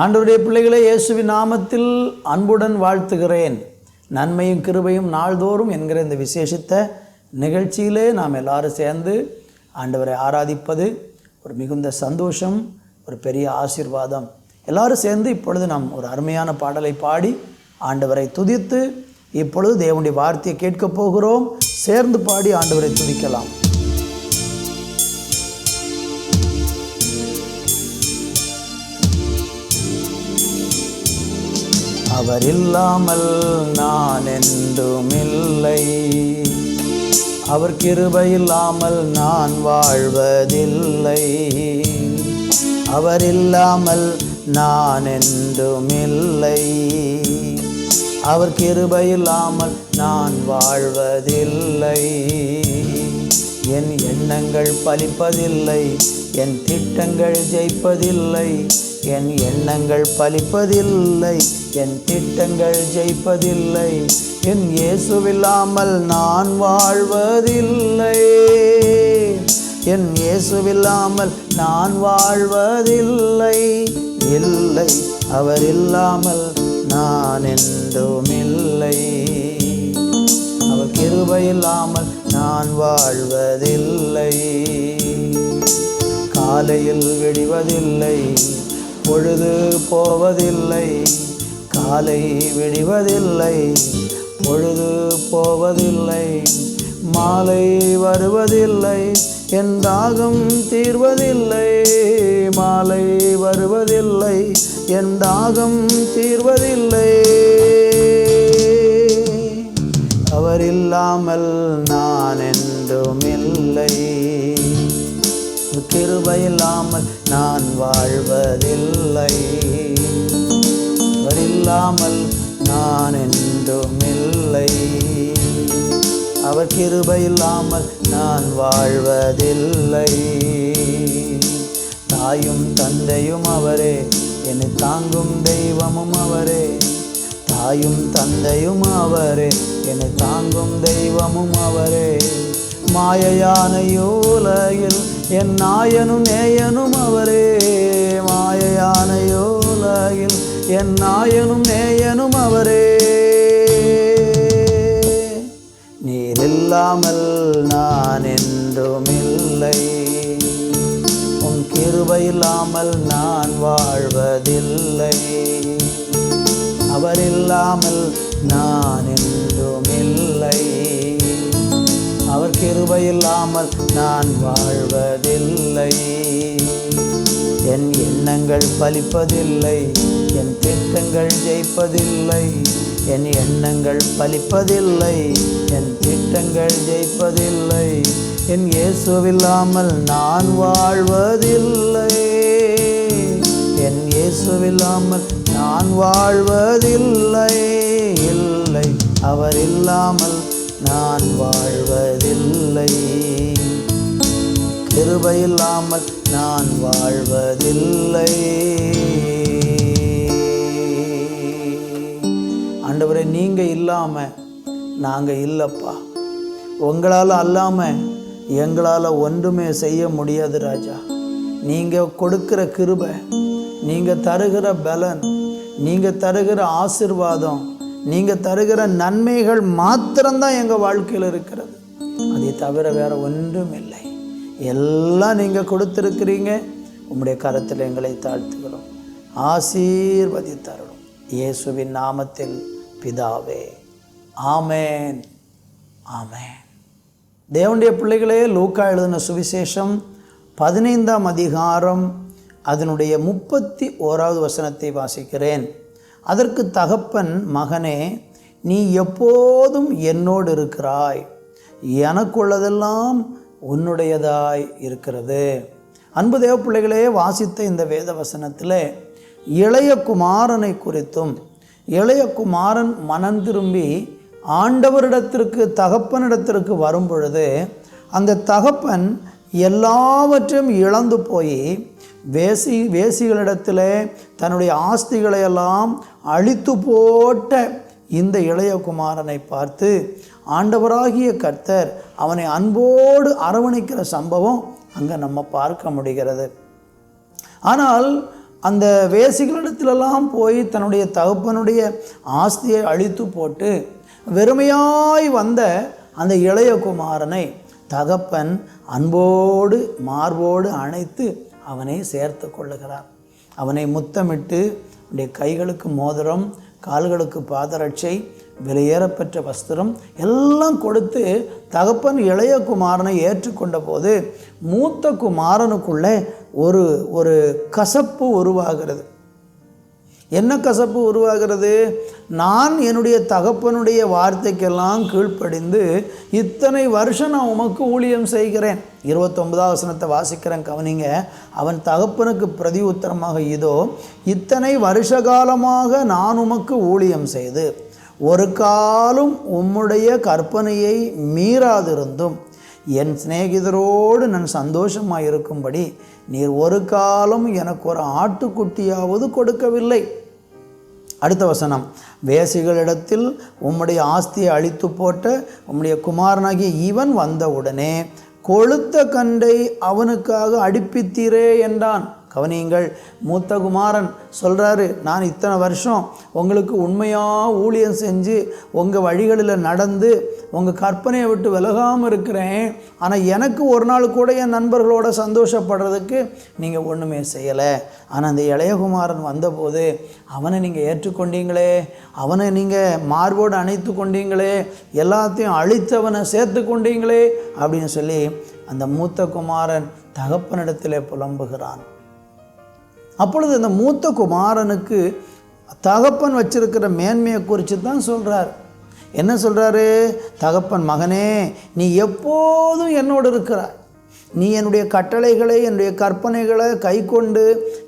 ஆண்டவருடைய பிள்ளைகளே, இயேசுவின் நாமத்தில் அன்புடன் வாழ்த்துகிறேன். நன்மையும் கிருபையும் நாள்தோறும் என்கிற இந்த விசேஷித்த நிகழ்ச்சியிலே நாம் எல்லாரும் சேர்ந்து ஆண்டவரை ஆராதிப்பது ஒரு மிகுந்த சந்தோஷம், ஒரு பெரிய ஆசீர்வாதம். எல்லாரும் சேர்ந்து இப்பொழுது நாம் ஒரு அருமையான பாடலை பாடி ஆண்டவரை துதித்து இப்பொழுது தேவனுடைய வார்த்தையை கேட்கப் போகிறோம். சேர்ந்து பாடி ஆண்டவரை துதிக்கலாம். அவர் இல்லாமல் நான் என்றுமில்லை, அவர் கிருபை இல்லாமல் நான் வாழ்வதில்லை. அவர் இல்லாமல் நான் என்றுமில்லை, அவர் கிருபை இல்லாமல் நான் வாழ்வதில்லை. என் எண்ணங்கள் பலிப்பதில்லை, என் திட்டங்கள் ஜெயிப்பதில்லை. என் எண்ணங்கள் பலிப்பதில்லை, என் திட்டங்கள் ஜெயிப்பதில்லை. என் இயேசுவில்லாமல் நான் வாழ்வதில்லை, என் இயேசுவில்லாமல் நான் வாழ்வதில்லை. இல்லை, அவர் இல்லாமல் நான் என்றுமில்லை, அவர் கிருபை இல்லாமல் நான் வாழ்வதில்லை. காலையில் விடிவதில்லை, பொழுது போவதில்லை. காலை விடிவதில்லை, பொழுது போவதில்லை. மாலை வருவதில்லை, என் தாகம் தீர்வதில்லை. மாலை வருவதில்லை, என் தாகம் தீர்வதில்லை. அவர் இல்லாமல் நான் என்றுமில்லை, கிருபை இல்லாமல் நான் வாழ்வதில்லை. அவர் இல்லாமல் நான் என்றுமில்லை, அவர் கிருபை இல்லாமல் நான் வாழ்வதில்லை. தாயும் தந்தையும் அவரே, என்னை தாங்கும் தெய்வமும் அவரே. தாயும் தந்தையும் அவரே, என்னை தாங்கும் தெய்வமும் அவரே. மாயையான உலகில் என் நாயனும் நேயனும் அவரே. மாயையான உலகில் என் நாயனும் நேயனும் அவரே. நீர் இல்லாமல் நான் என்றுமில்லை, உம் கிருபை இல்லாமல் நான் வாழ்வதில்லை. அவர் இல்லாமல் நான் என்றுமில்லை, அவர் கிருபை இல்லாமல் நான் வாழ்வதில்லை. என் எண்ணங்கள் பலிப்பதில்லை, என் திட்டங்கள் ஜெயிப்பதில்லை. என் எண்ணங்கள் பலிப்பதில்லை, என் திட்டங்கள் ஜெயிப்பதில்லை. என் இயேசுவில்லாமல் நான் வாழ்வதில்லை, என் இயேசுவில்லாமல் நான் வாழ்வதில்லை. இல்லை, அவர் இல்லாமல் நான் வாழ்வதில்லை, கிருபை இல்லாமல் நான் வாழ்வதில்லை. ஆண்டவரே, நீங்கள் இல்லாமல் நாங்கள் இல்லைப்பா. உங்களால் அல்லாமல் எங்களால் ஒன்றுமே செய்ய முடியாது ராஜா. நீங்கள் கொடுக்கிற கிருபை, நீங்கள் தருகிற பலன், நீங்கள் தருகிற ஆசீர்வாதம், நீங்கள் தருகிற நன்மைகள் மாத்திரம்தான் எங்கள் வாழ்க்கையில் இருக்கிறது. அதை தவிர வேறு ஒன்றும் இல்லை. எல்லாம் நீங்கள் கொடுத்துருக்கிறீங்க. உம்முடைய கரத்தில் எங்களை தாழ்த்துகிறோம். ஆசீர்வதித்தருளும் இயேசுவின் நாமத்தில் பிதாவே, ஆமேன், ஆமேன். தேவனுடைய பிள்ளைகளே, லூக்கா எழுதின சுவிசேஷம் 15ஆம் அதிகாரம் அதனுடைய 31வது வசனத்தை வாசிக்கிறேன். அதற்கு தகப்பன், மகனே, நீ எப்போதும் என்னோடு இருக்கிறாய், எனக்குள்ளதெல்லாம் உன்னுடையதாய் இருக்கிறது. அன்பு தேவ பிள்ளைகளே, வாசித்த இந்த வேத வசனத்தில் இளைய குமாரனை குறித்தும், இளைய குமாரன் மனம் திரும்பி ஆண்டவரிடத்திற்கு, தகப்பனிடத்திற்கு வரும் பொழுது அந்த தகப்பன் எல்லாவற்றையும் இழந்து போய் வேசிகளிடத்தில் தன்னுடைய ஆஸ்திகளை எல்லாம் அழித்து போட்ட இந்த இளைய குமாரனை பார்த்து ஆண்டவராகிய கர்த்தர் அவனை அன்போடு அரவணைக்கிற சம்பவம் அங்கே நம்ம பார்க்க முடிகிறது. ஆனால் அந்த வேசிகளிடத்திலெல்லாம் போய் தன்னுடைய தகப்பனுடைய ஆஸ்தியை அழித்து போட்டு வெறுமையாய் வந்த அந்த இளைய குமாரனை தகப்பன் அன்போடு மார்போடு அணைத்து அவனை சேர்த்து கொள்ளுகிறார். அவனை முத்தமிட்டு அவனுடைய கைகளுக்கு மோதிரம், கால்களுக்கு பாதரட்சை, விலையேறப்பெற்ற வஸ்திரம் எல்லாம் கொடுத்து தகப்பன் இளைய குமாரனை ஏற்றுக்கொண்ட போது மூத்த குமாரனுக்குள்ளே ஒரு கசப்பு உருவாகிறது. என்ன கசப்பு உருவாகிறது? நான் என்னுடைய தகப்பனுடைய வார்த்தைக்கெல்லாம் கீழ்ப்படிந்து இத்தனை வருஷம் நான் உமக்கு ஊழியம் செய்கிறேன். 29ஆம் வசனத்தை வாசிக்கிறேன், கவனிங்க. அவன் தகப்பனுக்கு பிரதி உத்தரமாக, இதோ இத்தனை வருஷ காலமாக நான் உமக்கு ஊழியம் செய்து ஒரு காலம் உம்முடைய கற்பனையை மீறாதிருந்தும் என் சிநேகிதரோடு நான் சந்தோஷமாக இருக்கும்படி நீர் ஒரு காலம் எனக்கு ஒரு ஆட்டுக்குட்டியாவது கொடுக்கவில்லை. அடுத்த வசனம், வேசிகளிடத்தில் உம்முடைய ஆஸ்தியை அழித்து போட்ட உம்முடைய குமாரனாகிய இவன் வந்தவுடனே கொழுத்த கண்டை அவனுக்காக அடிப்பித்தீரே என்றான். கவனியுங்கள், மூத்த குமாரன் சொல்கிறாரு, நான் இத்தனை வருஷம் உங்களுக்கு உண்மையாக ஊழியம் செஞ்சு உங்கள் வழிகளில் நடந்து உங்கள் கற்பனையை விட்டு விலகாமல் இருக்கிறேன். ஆனால் எனக்கு ஒரு நாள் கூட என் நண்பர்களோட சந்தோஷப்படுறதுக்கு நீங்கள் ஒன்றுமே செய்யலை. ஆனால் அந்த இளையகுமாரன் வந்தபோது அவனை நீங்கள் ஏற்றுக்கொண்டீங்களே, அவனை நீங்கள் மார்போடு அணைத்து கொண்டீங்களே, எல்லாத்தையும் அழித்தவனை சேர்த்து கொண்டீங்களே அப்படின்னு சொல்லி அந்த மூத்த குமாரன் தகப்பனிடத்தில் புலம்புகிறான். அப்பொழுது அந்த மூத்த குமாரனுக்கு தகப்பன் வச்சிருக்கிற மேன்மையை குறித்து தான் சொல்கிறார். என்ன சொல்கிறாரு? தகப்பன், மகனே, நீ எப்போதும் என்னோடு இருக்கிறாய். நீ என்னுடைய கட்டளைகளை என்னுடைய கற்பனைகளை கை கொண்டு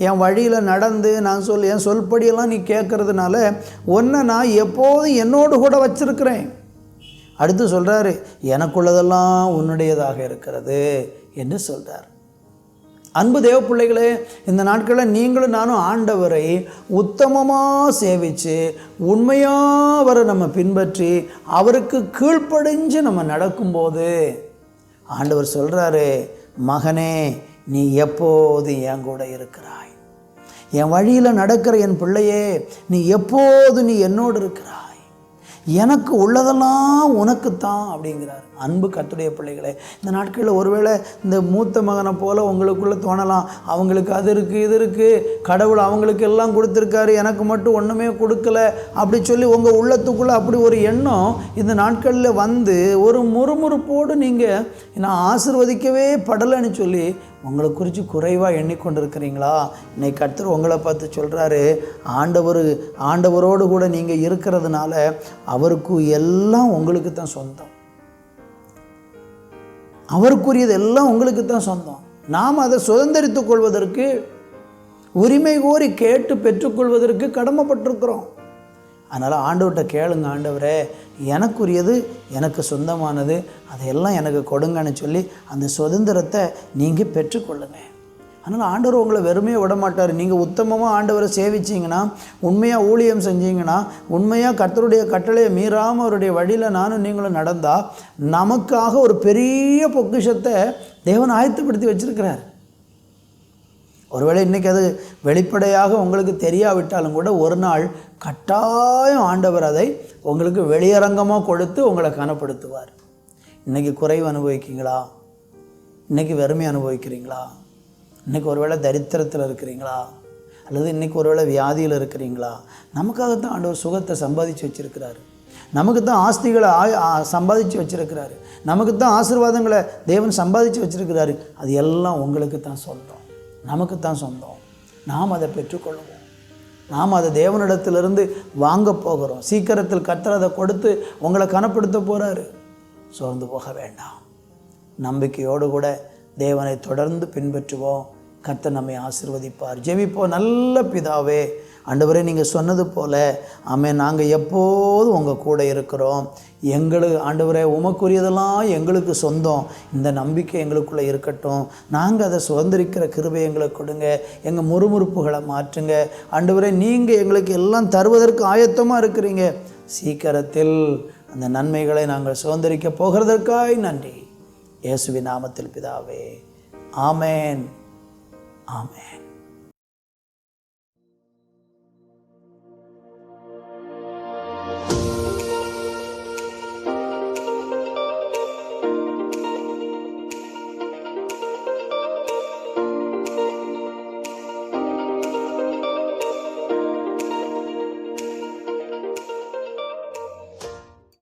என் வழியில் நடந்து என் சொல்படியெல்லாம் நீ கேட்கறதுனால ஒன்றை நான் எப்போதும் என்னோடு கூட வச்சிருக்கிறேன். அடுத்து சொல்கிறாரு, எனக்குள்ளதெல்லாம் உன்னுடையதாக இருக்கிறது என்று சொல்கிறார். அன்பு தேவ பிள்ளைகளே, இந்த நாட்களில் நீங்களும் நானும் ஆண்டவரை உத்தமமாக சேவித்து உண்மையாக அவரை நம்ம பின்பற்றி அவருக்கு கீழ்ப்படிஞ்சு நம்ம நடக்கும்போது ஆண்டவர் சொல்கிறாரு, மகனே, நீ எப்போது என் கூட இருக்கிறாய். என் வழியில் நடக்கிற என் பிள்ளையே, நீ எப்போது நீ என்னோடு இருக்கிறாய். எனக்கு உள்ளதெல்லாம் உனக்குத்தான் அப்படிங்கிறார். அன்பு கர்த்தருடைய பிள்ளைகளே, இந்த நாட்களில் ஒருவேளை இந்த மூத்த மகனை போல் உங்களுக்குள்ளே தோணலாம், அவங்களுக்கு அது இருக்குது இது இருக்குது, கடவுள் அவங்களுக்கு எல்லாம் கொடுத்துருக்காரு, எனக்கு மட்டும் ஒன்றுமே கொடுக்கல அப்படி சொல்லி உங்கள் உள்ளத்துக்குள்ளே அப்படி ஒரு எண்ணம் இந்த நாட்களில் வந்து ஒரு முறுமுறுப்போடு நீங்கள் நான் ஆசீர்வதிக்கவே படலைன்னு சொல்லி உங்களை குறித்து குறைவாக எண்ணிக்கொண்டிருக்கிறீங்களா? இன்னைக்கு கர்த்தர் உங்களை பார்த்து சொல்கிறாரு, ஆண்டவரோடு கூட நீங்கள் இருக்கிறதுனால அவருக்கு எல்லாம் உங்களுக்கு தான் சொந்தம். அவருக்குரியது எல்லாம் உங்களுக்கு தான் சொந்தம். நாம் அதை சுதந்திரித்துக் கொள்வதற்கு, உரிமை கோரி கேட்டு பெற்றுக்கொள்வதற்கு கடமைப்பட்டிருக்கிறோம். அதனால் ஆண்டவர்கிட்ட கேளுங்க, ஆண்டவரே, எனக்குரியது எனக்கு சொந்தமானது அதையெல்லாம் எனக்கு கொடுங்கன்னு சொல்லி அந்த சுதந்திரத்தை நீங்கள் பெற்றுக்கொள்ளுங்க. அதனால் ஆண்டவர் உங்களை வெறுமையாக விட மாட்டார். நீங்கள் உத்தமமாக ஆண்டவரை சேவிச்சிங்கன்னா, உண்மையாக ஊழியம் செஞ்சீங்கன்னா, உண்மையாக கர்த்தருடைய கட்டளையை மீறாமல் அவருடைய வழியில் நானும் நீங்களும் நடந்தால் நமக்காக ஒரு பெரிய பொக்கிஷத்தை தேவன் ஆயத்தப்படுத்தி வச்சிருக்கிறார். ஒருவேளை இன்றைக்கி அது வெளிப்படையாக உங்களுக்கு தெரியாவிட்டாலும் கூட ஒரு நாள் கட்டாயம் ஆண்டவர் அதை உங்களுக்கு வெளியரங்கமாக கொடுத்து உங்களை கனப்படுத்துவார். இன்றைக்கி குறைவு அனுபவிக்கிறீங்களா? இன்றைக்கி வெறுமை அனுபவிக்கிறீங்களா? இன்றைக்கி ஒருவேளை தரித்திரத்தில் இருக்கிறீங்களா? அல்லது இன்றைக்கி ஒருவேளை வியாதியில் இருக்கிறீங்களா? நமக்காகத்தான் ஆண்டவர் சுகத்தை சம்பாதிச்சு வச்சுருக்கிறாரு. நமக்கு தான் ஆஸ்திகளை சம்பாதிச்சு வச்சுருக்கிறாரு. நமக்கு தான் ஆசீர்வாதங்களை தேவன் சம்பாதிச்சு வச்சுருக்கிறாரு. அது எல்லாம் உங்களுக்கு தான் சொந்தம், நமக்கு தான் சொந்தம். நாம் அதை பெற்றுக்கொள்வோம். நாம் அதை தேவனிடத்திலிருந்து வாங்க போகிறோம். சீக்கிரத்தில் கர்த்தர் அதை கொடுத்து உங்களை கனப்படுத்த போகிறாரு. சோர்ந்து போக வேண்டாம். நம்பிக்கையோடு கூட தேவனை தொடர்ந்து பின்பற்றுவோம். கர்த்தர் நம்மை ஆசீர்வதிப்பார். ஜெபிப்போம். நல்ல பிதாவே, ஆண்டவரே, நீங்கள் சொன்னது போல ஆமென், நாங்கள் எப்போதும் உங்கள் கூட இருக்கிறோம். ஆண்டவரே, உமக்குரியதெல்லாம் எங்களுக்கு சொந்தம். இந்த நம்பிக்கை எங்களுக்குள்ளே இருக்கட்டும். நாங்கள் அதை சுதந்திரிக்கிற கிருபை எங்களுக்கு கொடுங்க. எங்கள் முறுமுறுப்புகளை மாற்றுங்க. ஆண்டவரே, நீங்கள் எங்களுக்கு எல்லாம் தருவதற்கு ஆயத்தமாக இருக்கிறீங்க. சீக்கிரத்தில் அந்த நன்மைகளை நாங்கள் சுதந்திரிக்க போகிறதற்காய் நன்றி. இயேசுவின் நாமத்தில் பிதாவே, ஆமேன், ஆமேன்.